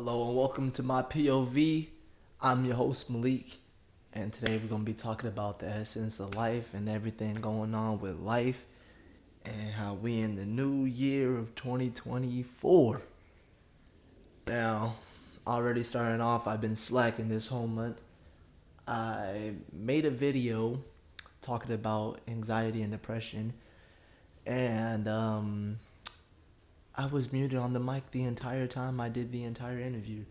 Hello and welcome to my POV. I'm your host Malik, and today we're gonna be talking about the essence of life and everything going on with life, and how we in the new year of 2024. Now, already starting off, I've been slacking this whole month. I made a video talking about anxiety and depression, and I was muted on the mic the entire time I did the entire interview.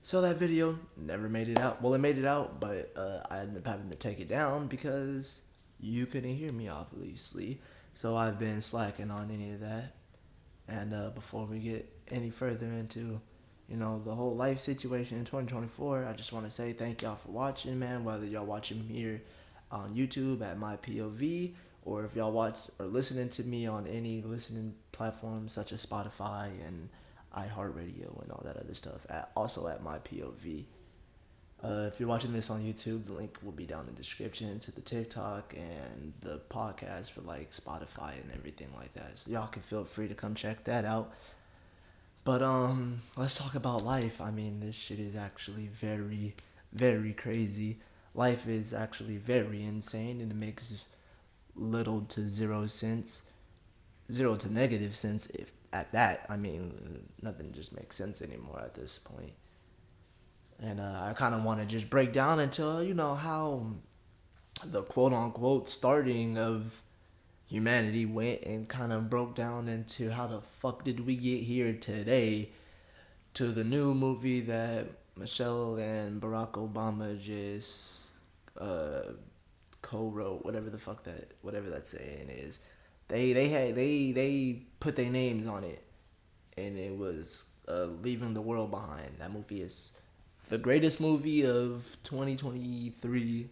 So that video never made it out. Well, it made it out, but I ended up having to take it down because you couldn't hear me, obviously. So I've been slacking on any of that. And before we get any further into, the whole life situation in 2024, I just want to say thank y'all for watching, man. Whether y'all watching me here on YouTube at my POV, or if y'all watch or listening to me on any listening platforms such as Spotify and iHeartRadio and all that other stuff. Also at my POV. If you're watching this on YouTube, the link will be down in the description to the TikTok and the podcast for like Spotify and everything like that. So y'all can feel free to come check that out. But let's talk about life. I mean, this shit is actually very, very crazy. Life is actually very insane, and it makes little to zero sense, zero to negative sense. If at that, I mean, nothing just makes sense anymore at this point. And I kind of want to just break down into how the quote unquote starting of humanity went, and kind of broke down into how the fuck did we get here today, to the new movie that Michelle and Barack Obama just co-wrote, whatever that saying is. They put their names on it, and it was Leaving the World Behind. That movie is the greatest movie of 2023,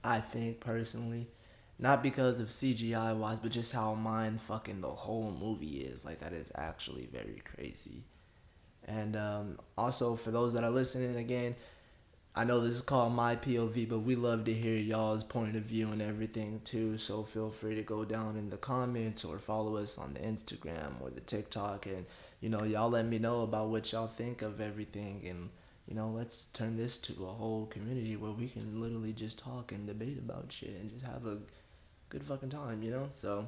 I think, personally. Not because of CGI wise, but just how mind fucking the whole movie is. Like, that is actually very crazy. And also, for those that are listening again, I know this is called my POV, but we love to hear y'all's point of view and everything too. So feel free to go down in the comments or follow us on the Instagram or the TikTok, and y'all let me know about what y'all think of everything. And let's turn this to a whole community where we can literally just talk and debate about shit and just have a good fucking time. So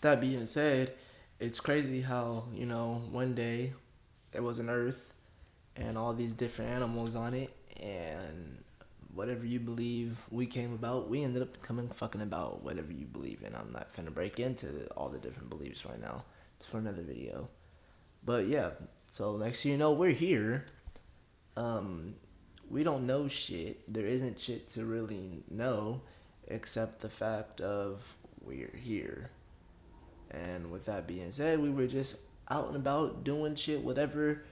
that being said, it's crazy how one day there was an Earth and all these different animals on it, and whatever you believe we came about, we ended up becoming fucking about whatever you believe in. I'm not finna break into all the different beliefs right now. It's for another video. But yeah, so next thing you know, we're here. We don't know shit. There isn't shit to really know except the fact of we're here. And with that being said, we were just out and about doing shit, whatever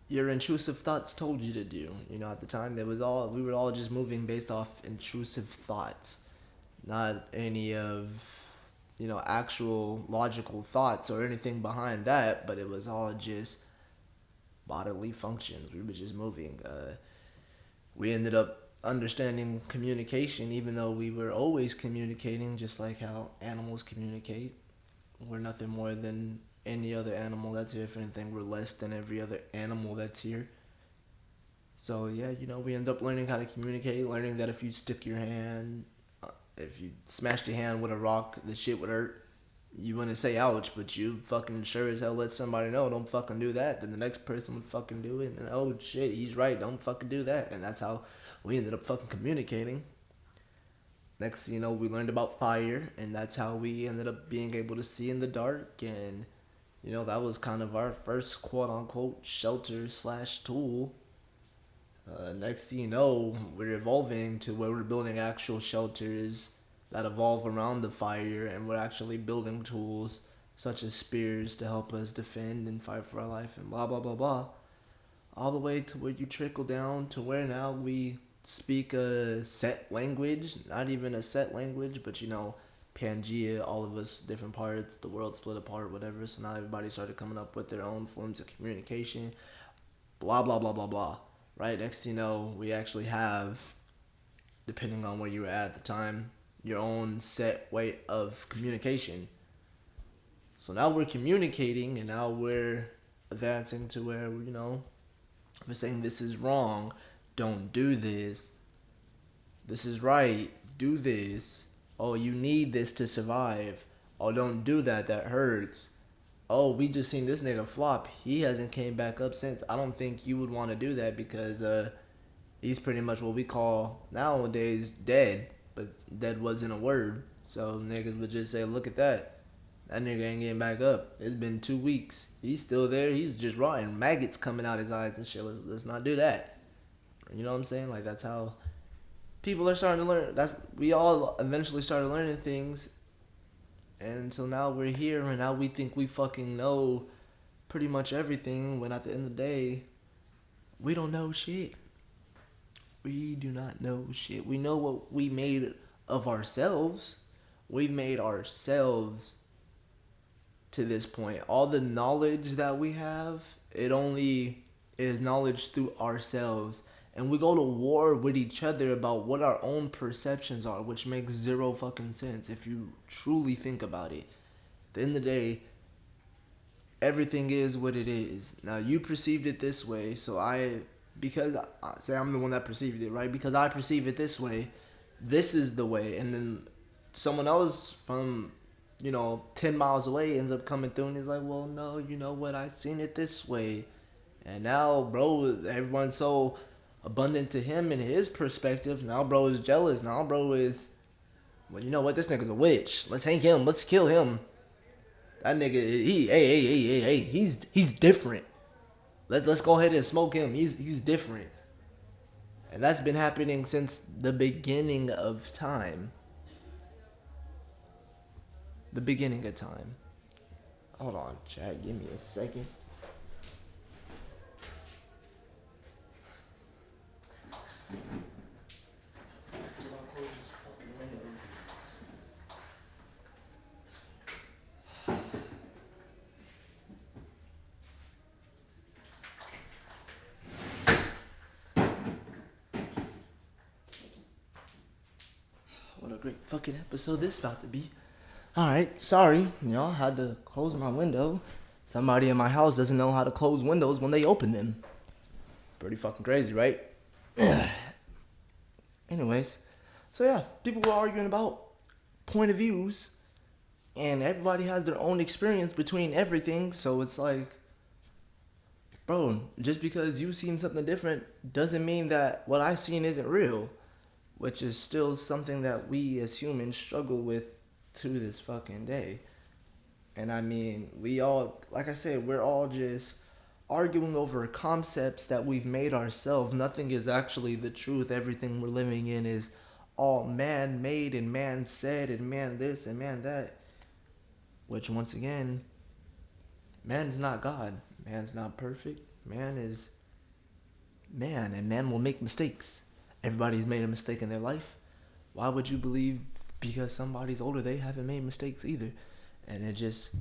your intrusive thoughts told you to do. At the time, we were all just moving based off intrusive thoughts, not any of actual logical thoughts or anything behind that, but it was all just bodily functions. We were just moving. We ended up understanding communication, even though we were always communicating, just like how animals communicate. We're nothing more than any other animal that's here. If anything, we're less than every other animal that's here. So yeah, we end up learning how to communicate, learning that if you stick your hand, if you smashed your hand with a rock, the shit would hurt. You wouldn't say ouch, but you fucking sure as hell let somebody know, don't fucking do that. Then the next person would fucking do it, and then, oh shit, he's right, don't fucking do that. And that's how we ended up fucking communicating. Next thing you know, we learned about fire, and that's how we ended up being able to see in the dark. And that was kind of our first quote-unquote shelter/tool. Next thing you know, we're evolving to where we're building actual shelters that evolve around the fire, and we're actually building tools such as spears to help us defend and fight for our life, and blah, blah, blah, blah. All the way to where you trickle down to where now we speak a set language, not even a set language, but Pangea, all of us, different parts, the world split apart, whatever. So now everybody started coming up with their own forms of communication, blah, blah, blah, blah, blah. Right? Next thing you know, we actually have, depending on where you were at the time, your own set way of communication. So now we're communicating, and now we're advancing to where, we're saying this is wrong, don't do this. This is right, do this. Oh, you need this to survive. Oh, don't do that, that hurts. Oh, we just seen this nigga flop. He hasn't came back up since. I don't think you would want to do that because he's pretty much what we call nowadays dead. But dead wasn't a word. So niggas would just say, look at that. That nigga ain't getting back up. It's been 2 weeks. He's still there. He's just rotting. Maggots coming out his eyes and shit. Let's not do that. You know what I'm saying? Like, that's how people are starting to learn. We all eventually started learning things. And until now we're here, and now we think we fucking know pretty much everything, when at the end of the day, we don't know shit. We do not know shit. We know what we made of ourselves. We've made ourselves to this point. All the knowledge that we have, it only is knowledge through ourselves. And we go to war with each other about what our own perceptions are, which makes zero fucking sense if you truly think about it. At the end of the day, everything is what it is. Now, you perceived it this way, so because I'm the one that perceived it, right? Because I perceive it this way, this is the way. And then someone else from, 10 miles away ends up coming through and is like, well, no, you know what? I seen it this way. And now, bro, everyone's so abundant to him and his perspective. Now bro is jealous. Now bro is, well, you know what? This nigga's a witch. Let's hang him. Let's kill him. That nigga, he's different. Let's go ahead and smoke him. He's different. And that's been happening since the beginning of time. The beginning of time. Hold on, chat. Give me a second. What a great fucking episode this about to be. Alright, sorry, I had to close my window. Somebody in my house doesn't know how to close windows when they open them. Pretty fucking crazy, right? Anyways, so yeah, people were arguing about point of views, and everybody has their own experience between everything, so it's like, bro, just because you've seen something different doesn't mean that what I've seen isn't real, which is still something that we as humans struggle with to this fucking day. And I mean, we all, like I said, we're all just arguing over concepts that we've made ourselves. Nothing is actually the truth. Everything we're living in is all man-made and man-said and man this and man that. Which, once again, man's not God. Man's not perfect. Man is man, and man will make mistakes. Everybody's made a mistake in their life. Why would you believe because somebody's older they haven't made mistakes either? And it just,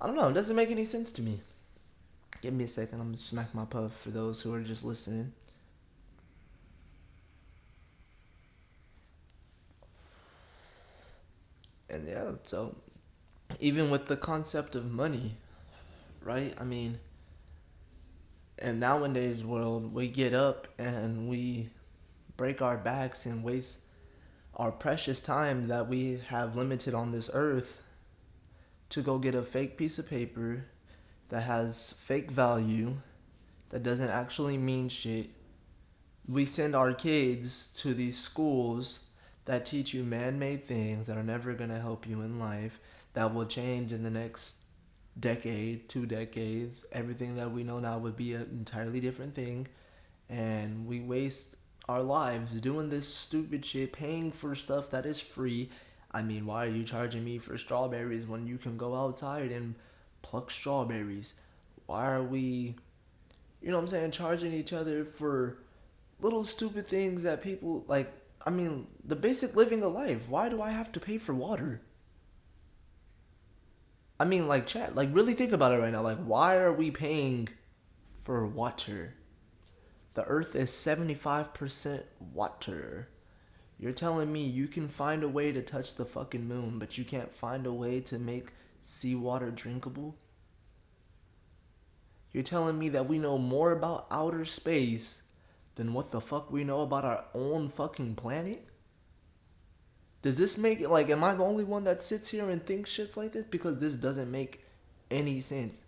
I don't know, it doesn't make any sense to me. Give me a second, I'm gonna smack my puff for those who are just listening. And yeah, so even with the concept of money, right? I mean, in nowadays world, we get up and we break our backs and waste our precious time that we have limited on this earth to go get a fake piece of paper that has fake value, that doesn't actually mean shit. We send our kids to these schools that teach you man-made things that are never going to help you in life, that will change in the next decade, 2 decades. Everything that we know now would be an entirely different thing. And we waste our lives doing this stupid shit, paying for stuff that is free. I mean, why are you charging me for strawberries when you can go outside and pluck strawberries? Why are we, charging each other for little stupid things that people, the basic living of life. Why do I have to pay for water? I mean, chat, really think about it right now. Why are we paying for water? The earth is 75% water. You're telling me you can find a way to touch the fucking moon, but you can't find a way to make seawater drinkable? You're telling me that we know more about outer space than what the fuck we know about our own fucking planet? Does this make it like, am I the only one that sits here and thinks shits like this? Because this doesn't make any sense.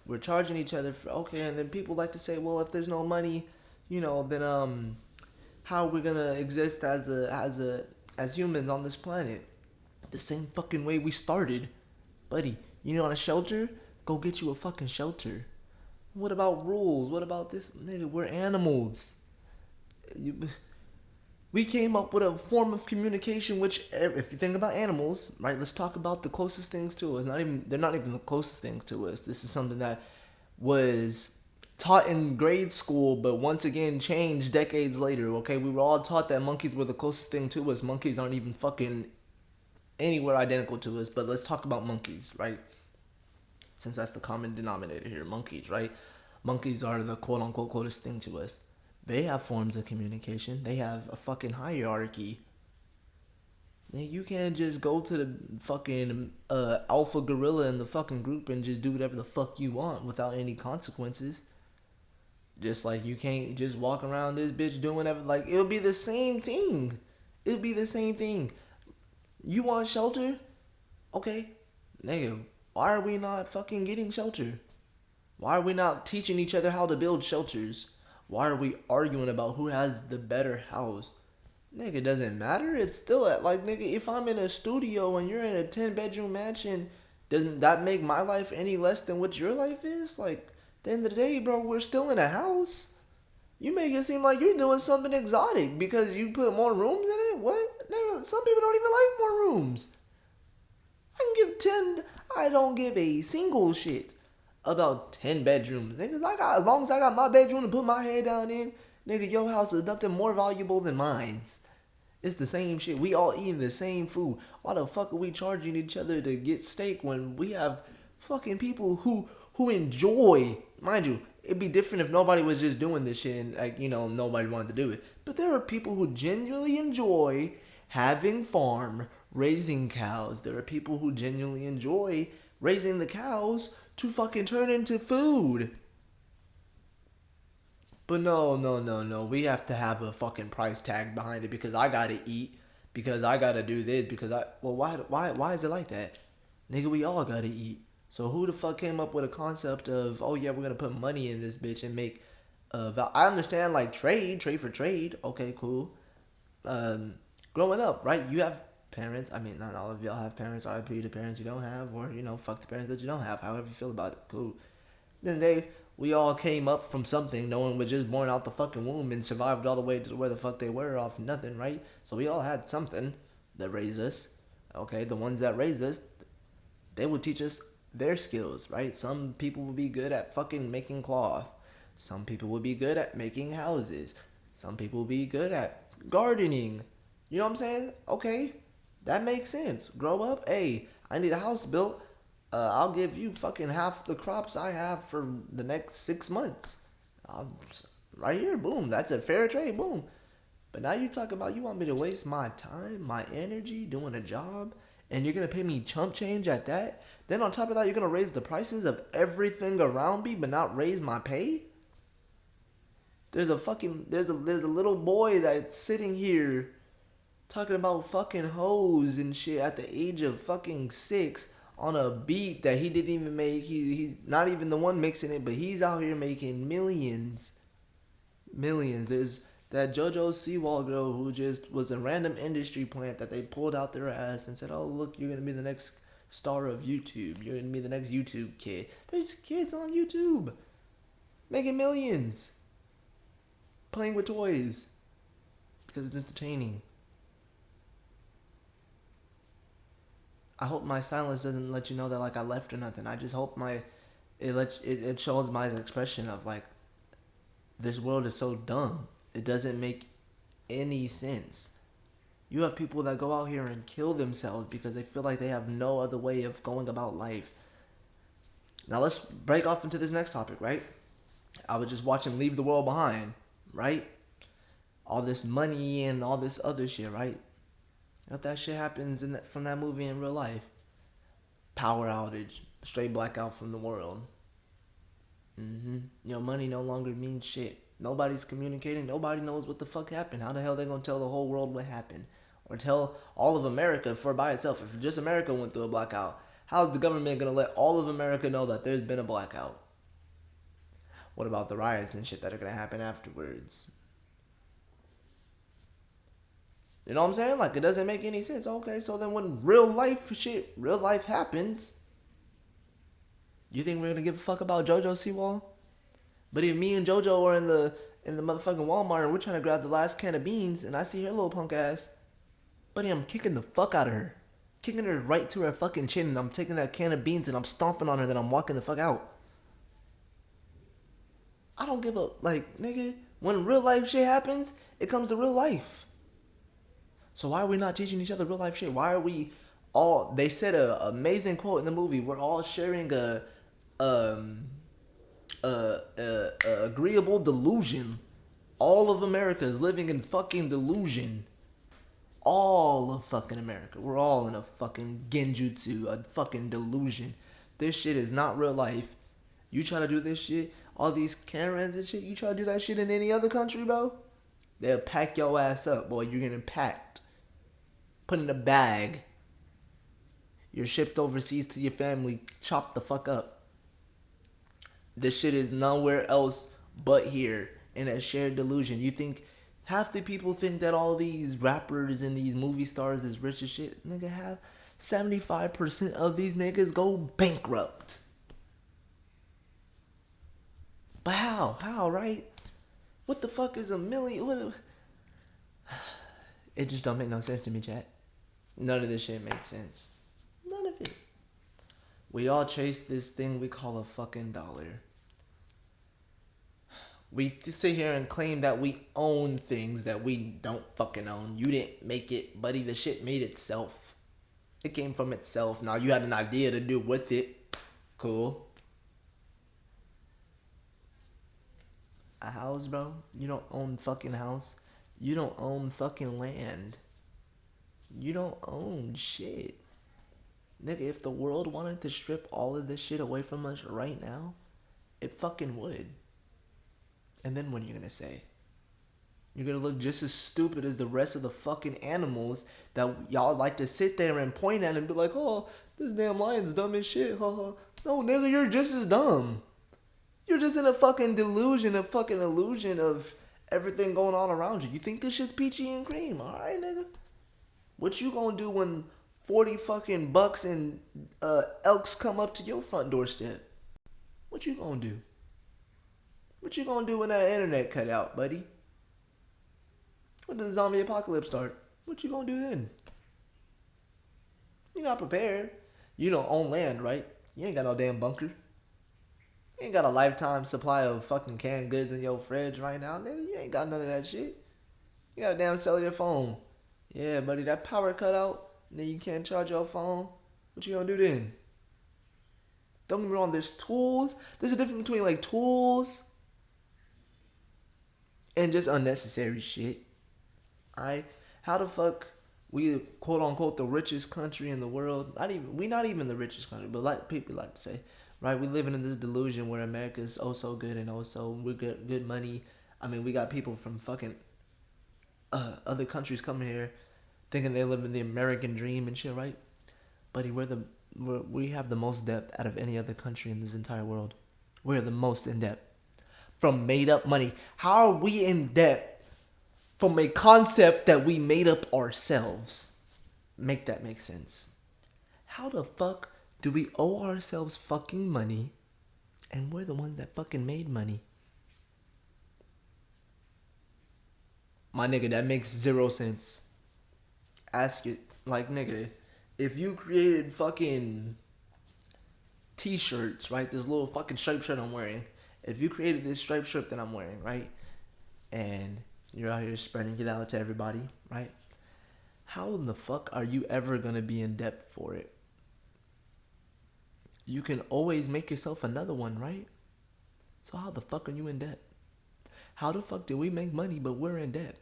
We're charging each other for, okay, and then people like to say, well, if there's no money, then how are we gonna exist as humans on this planet? The same fucking way we started, buddy. You want a shelter? Go get you a fucking shelter. What about rules? What about this? Nigga, we're animals. We came up with a form of communication which, if you think about animals, right, let's talk about the closest things to us. They're not even the closest things to us. This is something that was taught in grade school, but once again changed decades later. Okay, we were all taught that monkeys were the closest thing to us. Monkeys aren't even fucking anywhere identical to us. But let's talk about monkeys, right? Since that's the common denominator here, monkeys, right? Monkeys are the quote unquote closest thing to us. They have forms of communication. They have a fucking hierarchy. You can't just go to the fucking alpha gorilla in the fucking group and just do whatever the fuck you want without any consequences. Just like you can't just walk around this bitch doing whatever. Like, it'll be the same thing. It'll be the same thing. You want shelter? Okay. Nigga, why are we not fucking getting shelter? Why are we not teaching each other how to build shelters? Why are we arguing about who has the better house? Nigga, doesn't matter. It's still like, nigga, if I'm in a studio and you're in a 10-bedroom mansion, doesn't that make my life any less than what your life is? Like, at the end of the day, bro, we're still in a house. You make it seem like you're doing something exotic because you put more rooms in it? What? Nigga, some people don't even like more rooms. I don't give a single shit about 10 bedrooms. Niggas, as long as I got my bedroom to put my head down in, nigga, your house is nothing more valuable than mine. It's the same shit. We all eating the same food. Why the fuck are we charging each other to get steak when we have fucking people who enjoy, mind you, it'd be different if nobody was just doing this shit and, like, nobody wanted to do it. But there are people who genuinely enjoy having farm, raising cows. There are people who genuinely enjoy raising the cows to fucking turn into food. But no. We have to have a fucking price tag behind it because I gotta eat, because I gotta do this, why is it like that? Nigga, we all gotta eat. So who the fuck came up with a concept of, oh yeah, we're gonna put money in this bitch and make I understand, like, trade for trade. Okay, cool. Growing up, right? You have parents. I mean, not all of y'all have parents. RIP the parents you don't have, or fuck the parents that you don't have. However you feel about it, cool. Then we all came up from something. No one was just born out the fucking womb and survived all the way to where the fuck they were off nothing, right? So we all had something that raised us. Okay, the ones that raised us, they would teach us their skills, right? Some people would be good at fucking making cloth. Some people would be good at making houses. Some people would be good at gardening. You know what I'm saying? Okay, that makes sense. Grow up. Hey, I need a house built. I'll give you fucking half the crops I have for the next 6 months. Right here, boom. That's a fair trade, boom. But now you talk about you want me to waste my time, my energy doing a job, and you're going to pay me chump change at that? Then on top of that, you're going to raise the prices of everything around me but not raise my pay? There's a little boy that's sitting here talking about fucking hoes and shit at the age of fucking 6 on a beat that he didn't even make. He's not even the one mixing it, but he's out here making millions. There's that JoJo Siwa girl who just was a random industry plant that they pulled out their ass and said, oh, look, you're going to be the next star of YouTube. You're going to be the next YouTube kid. There's kids on YouTube making millions, playing with toys because it's entertaining. I hope my silence doesn't let you know that, like, I left or nothing. I just hope it shows my expression of, like, this world is so dumb. It doesn't make any sense. You have people that go out here and kill themselves because they feel like they have no other way of going about life. Now let's break off into this next topic, right? I was just watching Leave the World Behind, right? All this money and all this other shit, right? If that shit happens from that movie in real life, power outage, straight blackout from the world. Your money no longer means shit. Nobody's communicating. Nobody knows what the fuck happened. How the hell they gonna tell the whole world what happened, or tell all of America for by itself? If just America went through a blackout, how's the government gonna let all of America know that there's been a blackout? What about the riots and shit that are gonna happen afterwards? You know what I'm saying? Like, it doesn't make any sense. Okay, so then when real life happens, you think we're gonna give a fuck about JoJo Siwa? But if me and JoJo are in the motherfucking Walmart and we're trying to grab the last can of beans, and I see her little punk ass, buddy, I'm kicking the fuck out of her, kicking her right to her fucking chin, and I'm taking that can of beans and I'm stomping on her, then I'm walking the fuck out. I don't give a like, nigga. When real life shit happens, it comes to real life. So why are we not teaching each other real life shit? Why are we all? They said a amazing quote in the movie. We're all sharing um a agreeable delusion. All of America is living in fucking delusion. All of fucking America. We're all in a fucking genjutsu, a fucking delusion. This shit is not real life. You try to do this shit, all these Karens and shit, you try to do that shit in any other country, bro? They'll pack your ass up, boy. You're getting packed. Put in a bag. You're shipped overseas to your family, chopped the fuck up. This shit is nowhere else but here in a shared delusion. You think half the people think that all these rappers and these movie stars is rich as shit? Nigga, have 75% of these niggas go bankrupt. But how? How, right? What the fuck is a million? What? It just don't make no sense to me, chat. None of this shit makes sense. None of it. We all chase this thing we call a fucking dollar. We sit here and claim that we own things that we don't fucking own. You didn't make it, buddy. The shit made itself. It came from itself. Now you had an idea to do with it. Cool. A house, bro? You don't own fucking house. You don't own fucking land. You don't own shit. Nigga, if the world wanted to strip all of this shit away from us right now, it fucking would. And then what are you gonna say? You're gonna look just as stupid as the rest of the fucking animals that y'all like to sit there and point at and be like, oh, this damn lion's dumb as shit, haha. No, nigga, you're just as dumb. You're just in a fucking delusion, a fucking illusion of everything going on around you. You think this shit's peachy and cream, alright, nigga? What you gonna do when 40 fucking bucks and elks come up to your front doorstep? What you gonna do? What you gonna do when that internet cut out, buddy? When the zombie apocalypse start? What you gonna do then? You're not prepared. You don't own land, right? You ain't got no damn bunker. You ain't got a lifetime supply of fucking canned goods in your fridge right now, nigga. You ain't got none of that shit. You got a damn cellular phone. Yeah, buddy, that power cut out, and then you can't charge your phone. What you gonna do then? Don't get me wrong, there's tools. There's a difference between like tools and just unnecessary shit. Alright? How the fuck we quote unquote the richest country in the world? We not even the richest country, but like people like to say, right? We living in this delusion where America is oh so good and oh so we get good money. I mean, we got people from fucking other countries coming here thinking they live in the American dream and shit, right? Buddy, we have the most debt out of any other country in this entire world. We're the most in debt from made up money. How are we in debt from a concept that we made up ourselves? Make that make sense. How the fuck do we owe ourselves fucking money and we're the ones that fucking made money? My nigga, that makes zero sense. Ask it, like, nigga, if you created fucking t-shirts, right? This little fucking striped shirt I'm wearing. If you created this striped shirt that I'm wearing, right? And you're out here spreading it out to everybody, right? How in the fuck are you ever gonna be in debt for it? You can always make yourself another one, right? So how the fuck are you in debt? How the fuck do we make money but we're in debt?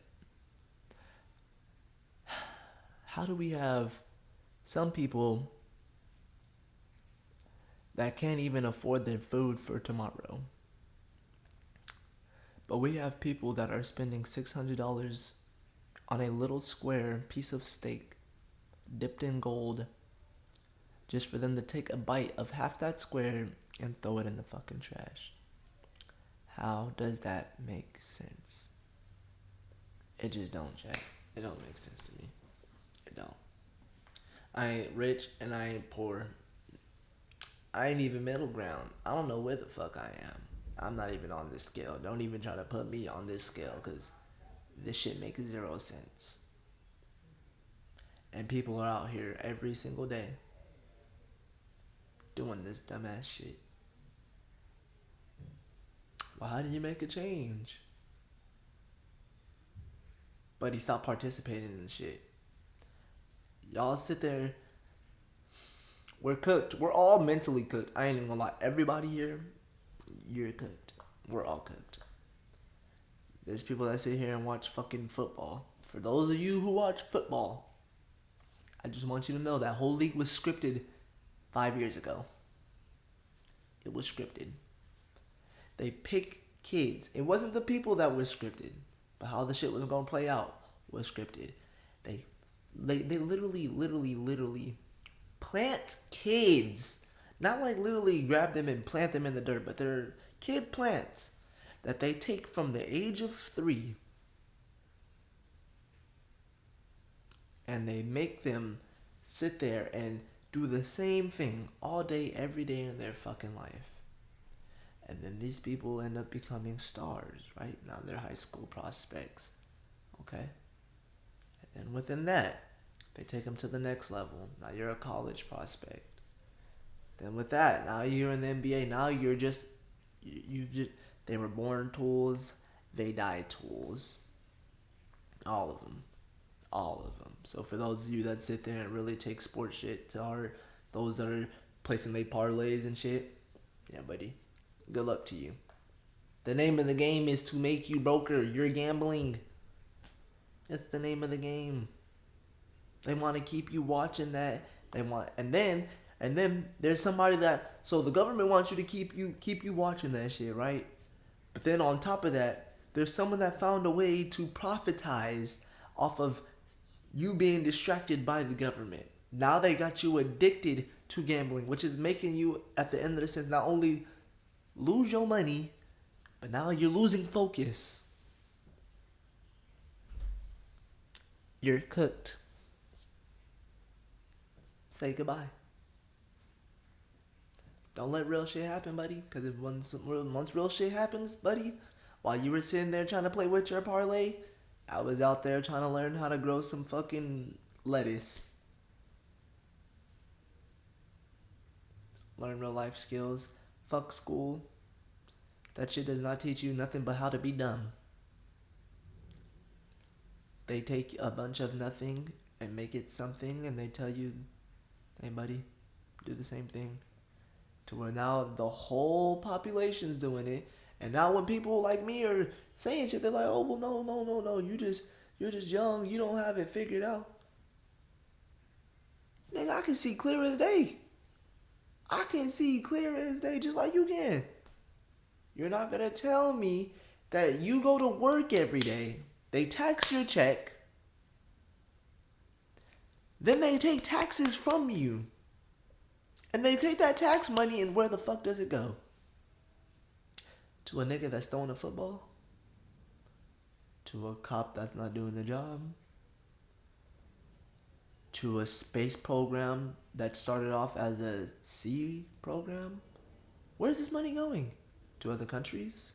How do we have some people that can't even afford their food for tomorrow? But we have people that are spending $600 on a little square piece of steak dipped in gold just for them to take a bite of half that square and throw it in the fucking trash. How does that make sense? It just don't, Jack. It don't make sense to me. It don't. I ain't rich and I ain't poor. I ain't even middle ground. I don't know where the fuck I am. I'm not even on this scale. Don't even try to put me on this scale because this shit makes 0 sense. And people are out here every single day doing this dumbass shit. Well, how do you make a change? Buddy, stop participating in the shit. Y'all sit there. We're cooked. We're all mentally cooked. I ain't even gonna lie. Everybody here, you're cooked. We're all cooked. There's people that sit here and watch fucking football. For those of you who watch football, I just want you to know that whole league was scripted 5 years ago. It was scripted. They pick kids. It wasn't the people that were scripted, but how the shit was gonna play out was scripted. They literally plant kids. Not like literally grab them and plant them in the dirt, but they're kid plants that they take from the age of 3 and they make them sit there and do the same thing all day, every day in their fucking life. And then these people end up becoming stars, right? Now they're high school prospects, okay? And then within that, they take them to the next level. Now you're a college prospect. Then with that, now you're in the NBA. Now you're just, they were born tools, they die tools. All of them. All of them. So for those of you that sit there and really take sports shit to heart, those that are placing their parlays and shit, yeah, buddy, good luck to you. The name of the game is to make you broker. You're gambling. That's the name of the game. They want to keep you watching that. And then there's somebody that, so the government wants you to keep you watching that shit, right? But then on top of that, there's someone that found a way to profitize off of you being distracted by the government. Now they got you addicted to gambling, which is making you, at the end of the sense, not only lose your money, but now you're losing focus. You're cooked. Say goodbye. Don't let real shit happen, buddy. Because once real shit happens, buddy, while you were sitting there trying to play with your parlay, I was out there trying to learn how to grow some fucking lettuce. Learn real life skills. Fuck school. That shit does not teach you nothing but how to be dumb. They take a bunch of nothing and make it something, and they tell you, hey buddy, do the same thing. To where now the whole population's doing it. And now when people like me are saying shit, they're like, oh, well, no, you're just young, you don't have it figured out. Nigga, I can see clear as day. I can see clear as day, just like you can. You're not gonna tell me that you go to work every day, they tax your check, then they take taxes from you. And they take that tax money, and where the fuck does it go? To a nigga that's throwing a football? To a cop that's not doing the job? To a space program that started off as a sea program? Where's this money going? To other countries?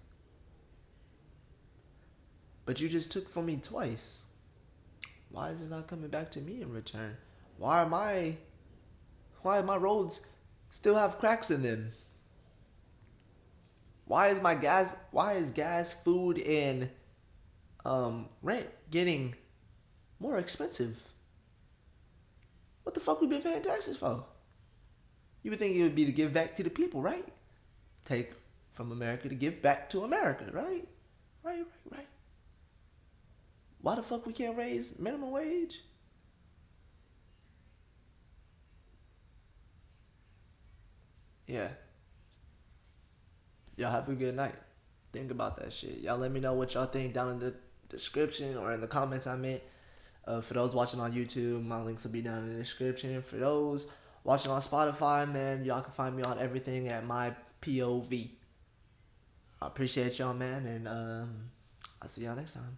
But you just took from me twice. Why is it not coming back to me in return? Why my roads still have cracks in them? Why is gas, food, and rent getting more expensive? What the fuck we been paying taxes for? You would think it would be to give back to the people, right? Take from America to give back to America, right? Right. Why the fuck we can't raise minimum wage? Yeah. Y'all have a good night. Think about that shit. Y'all let me know what y'all think down in the description or in the comments. I meant. For those watching on YouTube, my links will be down in the description. For those watching on Spotify, man, y'all can find me on everything at MyPov. I appreciate y'all, man, and I'll see y'all next time.